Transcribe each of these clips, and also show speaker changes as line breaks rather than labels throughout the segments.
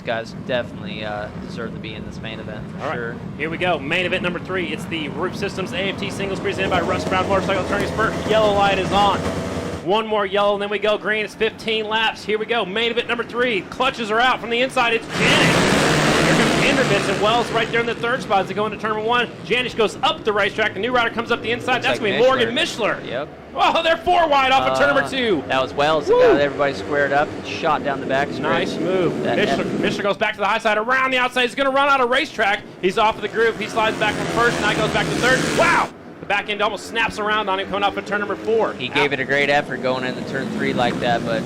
these guys definitely deserve to be in this main event for sure.
Here we go. Main event number 3. It's the Roof Systems AFT Singles presented by Russ Brown Motorcycle Attorneys. First yellow light is on. One more yellow, and then we go green. It's 15 laps. Here we go. Main event number 3. Clutches are out from the inside. It's Janish. Here comes Enderbits and Wells right there in the third spot as they go into turn 1. Janish goes up the racetrack. The new rider comes up the inside.
Looks
That's
like
going to be Morgan Mishler.
Yep.
Oh, they're 4 wide off of turn number 2.
That was Wells that got everybody squared up and shot down the back stretch.
Nice move. Mishler goes back to the high side, around the outside. He's going to run out of racetrack. He's off of the groove. He slides back from first, now he goes back to third. Wow! The back end almost snaps around on him coming off of turn number 4.
He gave it a great effort going into turn 3 like that, but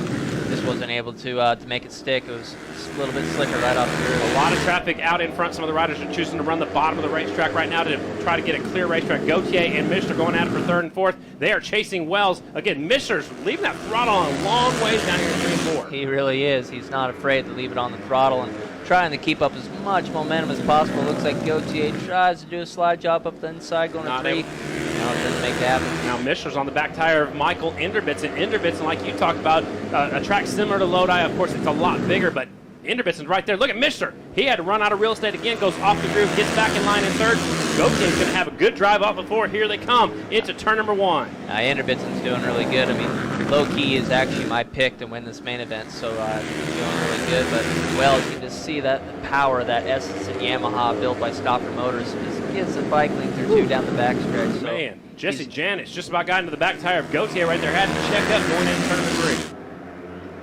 just wasn't able to make it stick. It was a little bit slicker right off the groove.
A lot of traffic out in front. Some of the riders are choosing to run the bottom of the racetrack right now to try to get a clear racetrack. Gautier and Mishler going at it for third and fourth. They are chasing Wells. Again, Mishler's leaving that throttle on a long ways down here in 3 and 4.
He really is. He's not afraid to leave it on the throttle and trying to keep up as much momentum as possible. Looks like Gautier tries to do a slide job up the inside going to 3. No, it doesn't make it happen.
Now Mishler's on the back tire of Michael Enderbits, and Enderbits, like you talked about, a track similar to Lodi. Of course, it's a lot bigger, but Enderbits is right there. Look at Mishler. He had to run out of real estate again, goes off the groove, gets back in line in third. Gautier's going to have a good drive off before. Here they come into turn number 1.
Enderbits is doing really good. I mean, low-key is actually my pick to win this main event, so he's doing really good. But, well, you can just see that power, that essence in Yamaha built by Stopper Motors just gets the bike linked through 2 down the backstretch. So
man, Jesse Janish just about got into the back tire of Gautier right there. Had to check up going into turn number 3.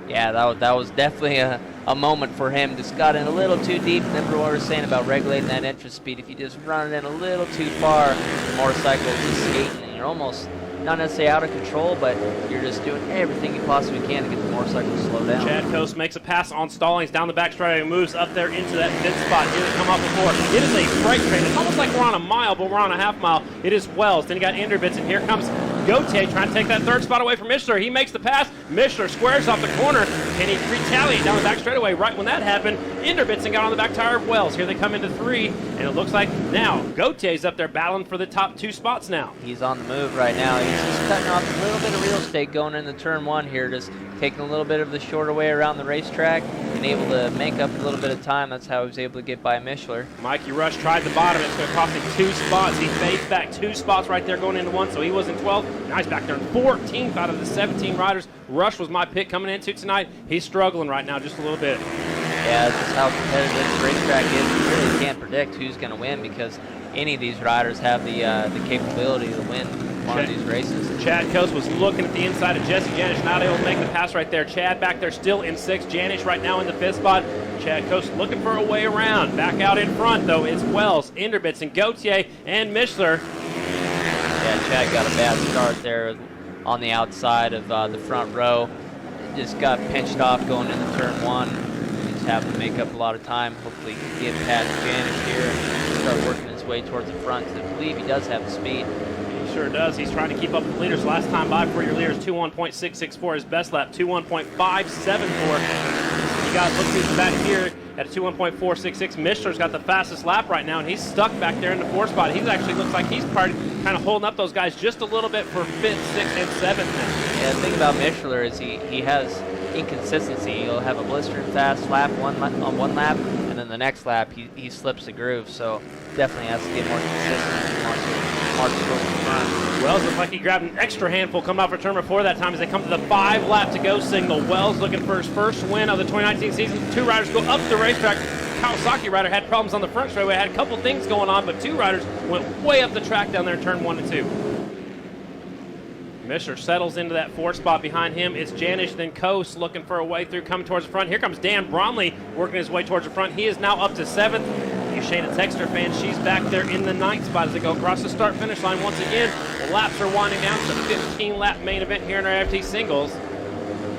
Yeah, that was definitely a moment for him. Just got in a little too deep. Remember what we were saying about regulating that entrance speed. If you just run it in a little too far, the motorcycle is just skating, and you're almost not necessarily out of control, but you're just doing everything you possibly can to get the motorcycle to slow down.
Chad Coast makes a pass on Stallings down the back straight and moves up there into that mid spot. Here they come off before. It is a freight train. It's almost like we're on a mile, but we're on a half mile. It is Wells. Then you got Enderbits, and here comes Gautier trying to take that third spot away from Mishler. He makes the pass. Mishler squares off the corner. Can he retaliate down the back straightaway? Right when that happened, Enderbits got on the back tire of Wells. Here they come into 3, and it looks like now Gautier's up there battling for the top 2 spots now.
He's on the move right now. He's just cutting off a little bit of real estate going into turn 1 here, just taking a little bit of the shorter way around the racetrack and able to make up a little bit of time. That's how he was able to get by Mishler.
Mikey Rush tried the bottom. It's going to cost him 2 spots. He fades back 2 spots right there going into 1, so he was in 12. Now he's back there in 14th out of the 17 riders. Rush was my pick coming into tonight. He's struggling right now just a little bit.
Yeah, this is how competitive this racetrack is. You really can't predict who's going to win because any of these riders have the capability to win one of these races.
Chad Coast was looking at the inside of Jesse Janish, not able to make the pass right there. Chad back there still in 6th. Janish right now in the 5th spot. Chad Coast looking for a way around. Back out in front, though, it's Wells, Enderbits, and Gautier, and Mishler.
Yeah, Chad got a bad start there on the outside of the front row. Just got pinched off going into turn 1. He's having to make up a lot of time. Hopefully he can get past Janish here and start working his way towards the front. I believe he does have the speed.
He sure does. He's trying to keep up with the leaders. Last time by for your leaders, 21.664. His best lap, 21.574. You got look who's back here at a 21.466. Mishler's got the fastest lap right now, and he's stuck back there in the 4th spot. He actually looks like he's kind of holding up those guys just a little bit for 5th, 6th, and 7th now.
Yeah, the thing about Mishler is he has inconsistency. He'll have a blistering fast lap on one lap, and then the next lap he slips the groove. So definitely has to get more consistent and march towards the front.
Wells looks like he grabbed an extra handful coming off for turn 4 that time as they come to the 5 lap to go signal. Wells looking for his first win of the 2019 season. 2 riders go up the racetrack. Kawasaki rider had problems on the front straightaway, had a couple things going on, but 2 riders went way up the track down there in turn 1 and 2. Mishler settles into that 4th spot behind him. It's Janish, then Coast looking for a way through, coming towards the front. Here comes Dan Bromley working his way towards the front. He is now up to 7th. You Shayna Texter fan, she's back there in the 9th spot as they go across the start-finish line once again. The laps are winding down to the 15-lap main event here in our AFT singles.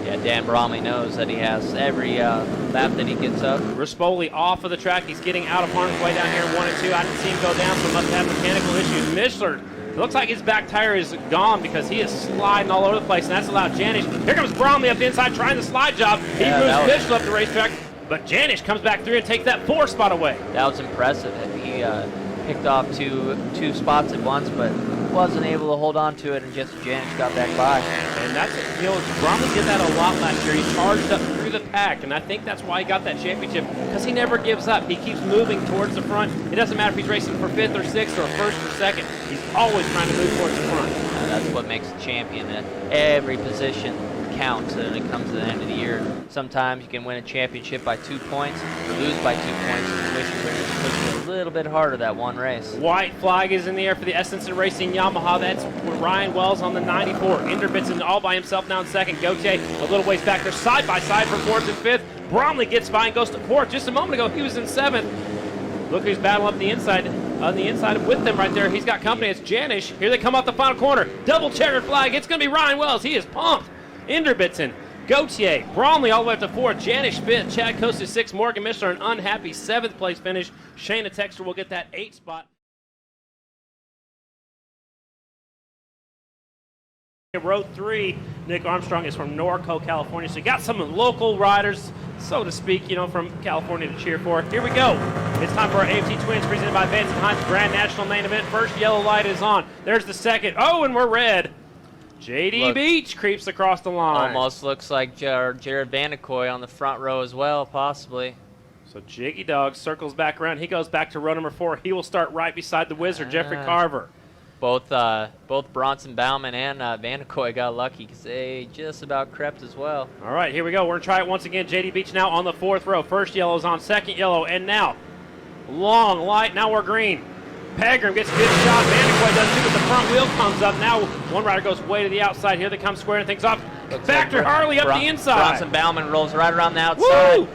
Yeah, Dan Bromley knows that he has every lap that he gets up.
Rispoli off of the track. He's getting out of harm's way down here in 1 and 2. I didn't see him go down, so must have mechanical issues. Mishler, it looks like his back tire is gone because he is sliding all over the place, and that's allowed Janish. Here comes Bromley up the inside trying the slide job. He moves Mishler up the racetrack, but Janish comes back through and takes that 4th spot away.
That was impressive. He picked off two spots at once, but wasn't able to hold on to it, and Jesse Janish got back by.
And that's, Bromley did that a lot last year. He charged up through the pack, and I think that's why he got that championship, because he never gives up. He keeps moving towards the front. It doesn't matter if he's racing for 5th or 6th or 1st or 2nd. He's always trying to move towards the front.
That's what makes a champion. Every position counts when it comes to the end of the year. Sometimes you can win a championship by 2 points or lose by 2 points. Situations where you're pushing a little bit harder that one race.
White flag is in the air for the Essence and Racing Yamaha. That's Ryan Wells on the 94. Inderbitzen all by himself now in 2nd. Gautier a little ways back there, side by side from 4th and 5th. Bromley gets by and goes to 4th. Just a moment ago, he was in 7th. Look who's battling up the inside. On the inside with them right there, he's got company. It's Janish. Here they come off the final corner. Double checkered flag. It's going to be Ryan Wells. He is pumped. Inderbitzen, Gautier, Bromley all the way up to 4th. Janish 5th. Chad Costa 6th. Morgan Mishler an unhappy 7th place finish. Shayna Texter will get that 8th spot. Row 3, Nick Armstrong is from Norco, California. So you got some local riders, so to speak, you know, from California to cheer for. Here we go. It's time for our AFT Twins presented by Vance & Hines Grand National Main Event. First yellow light is on. There's the second. Oh, and we're red. JD Beach creeps across the line.
Almost looks like Jared Vandekoy on the front row as well, possibly.
So Jiggy Dog circles back around. He goes back to row number 4. He will start right beside the Wizard, Jeffrey Carver.
Both Bronson Bauman and Vandekoy got lucky because they just about crept as well.
All right, here we go. We're going to try it once again. JD Beach now on the 4th row. First yellow is on, second yellow, and now long light. Now we're green. Pegram gets a good shot. Vandekoy does too, but the front wheel comes up. Now one rider goes way to the outside. Here they come squaring things off. Factor like Harley up the inside.
Bronson Bauman rolls right around the outside.
Woo!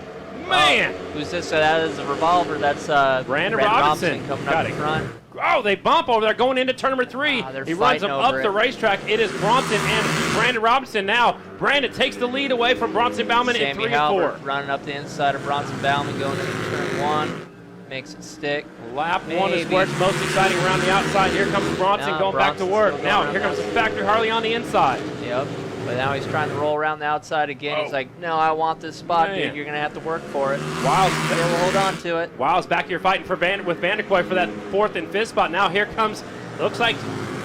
Man!
Who's this? That is a revolver. That's
Brandon Robinson
coming up the front.
Oh, they bump over there going into turn number 3. He runs them up the racetrack. It is Bronson and Brandon Robinson now. Brandon takes the lead away from Bronson Bauman in 3 and 4.
Running up the inside of Bronson Bauman going into turn 1. Makes it stick.
Lap 1 is where it's most exciting around the outside. Here comes Bronson going back to work. Now here comes Factor Harley on the inside.
Yep. But now he's trying to roll around the outside again. He's like, no, I want this spot, dude. You're going to have to work for it.
Wiles
will hold on to it.
Wiles back here fighting for with Vandekoy for that 4th and 5th spot. Now here comes, looks like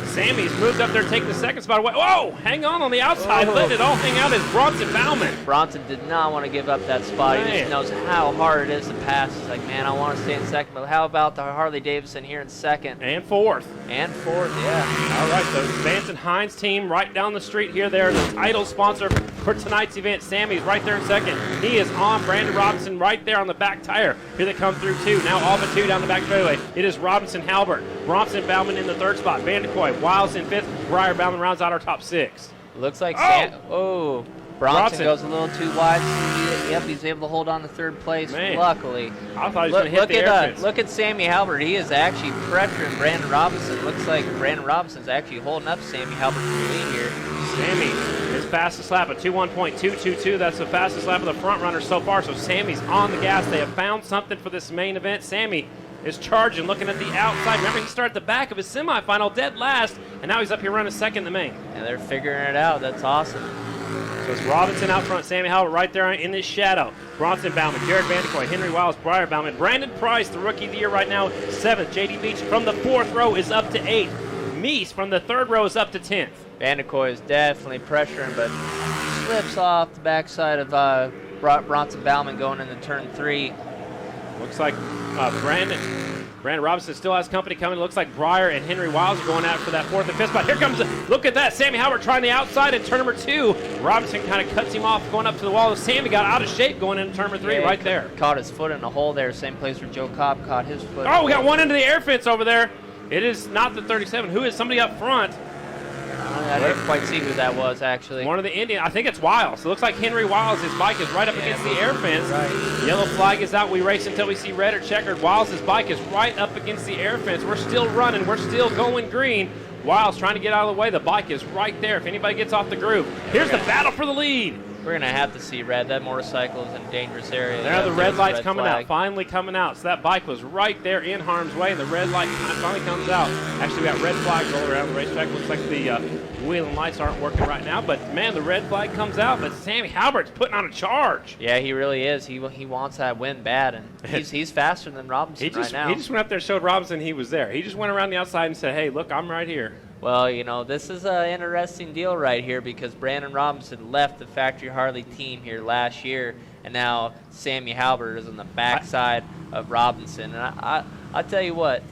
Sammy's moved up there taking the 2nd spot away. Whoa, hang on the outside. Letting it all hang out is Bronson Bauman.
Bronson did not want to give up that spot. He just knows how hard it is to pass. He's like, man, I want to stay in 2nd, but how about the Harley Davidson here in 2nd?
And 4th.
And 4th, yeah.
All right, so Vance & Hines team right down the street here. They're the title sponsor for tonight's event. Sammy's right there in 2nd. He is on Brandon Robinson right there on the back tire. Here they come through 2. Now all but 2 down the back straightaway. It is Robinson Halbert. Bronson Bauman in the 3rd spot. Vandekoy, Wiles in 5th. Briar Bauman rounds out our top 6.
Looks like Bronson goes a little too wide. Yep, he's able to hold on to 3rd place. Man. Luckily.
I thought he was going to hit the air fence.
Look at Sammy Halbert. He is actually pressuring Brandon Robinson. Looks like Brandon Robinson's actually holding up Sammy Halbert for the lead here.
Sammy, his fastest lap at 21.222. That's the fastest lap of the front runner so far. So Sammy's on the gas. They have found something for this main event. Sammy is charging, looking at the outside. Remember, he started at the back of his semifinal, dead last, and now he's up here running 2nd in the main.
And they're figuring it out. That's awesome.
So it's Robinson out front, Sammy Halbert right there in this shadow. Bronson Bauman, Jared Vandekoy, Henry Wiles, Briar Bauman, Brandon Price, the rookie of the year right now, 7th. JD Beach from the 4th row is up to 8th. Meese from the 3rd row is up to 10th.
Vandekoy is definitely pressuring, but slips off the backside of Bronson Bauman going into turn 3.
Looks like Brandon Robinson still has company coming. It looks like Briar and Henry Wiles are going out for that 4th and 5th spot. Here comes, look at that, Sammy Halbert trying the outside in turn number 2. Robinson kind of cuts him off going up to the wall. Sammy got out of shape going into turn number 3 right there.
Caught his foot in a hole there, same place where Joe Cobb caught his foot.
Oh, we got one into the air fence over there. It is not the 37. Who is somebody up front?
I didn't quite see who that was, actually.
One of the Indian. I think it's Wiles. It looks like Henry Wiles. His bike is right up against the air fence. Right. Yellow flag is out. We race until we see red or checkered. Wiles' bike is right up against the air fence. We're still running. We're still going green. Wiles trying to get out of the way. The bike is right there. If anybody gets off the groove. Here's the battle for the lead.
We're going to have to see red. That motorcycle is in a dangerous area.
There the red light's coming out, finally coming out. So that bike was right there in harm's way, and the red light finally comes out. Actually, we got red flags all around the racetrack. Looks like the wheel and lights aren't working right now, but man, the red flag comes out, but Sammy Halbert's putting on a charge.
Yeah, he really is. He wants that win bad, and he's faster than Robinson right now.
He just went up there and showed Robinson he was there. He just went around the outside and said, hey, look, I'm right here.
Well, you know, this is an interesting deal right here because Brandon Robinson left the Factory Harley team here last year, and now Sammy Halbert is on the backside of Robinson. And I tell you what,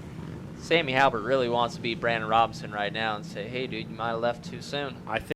Sammy Halbert really wants to beat Brandon Robinson right now and say, hey, dude, you might have left too soon.
I think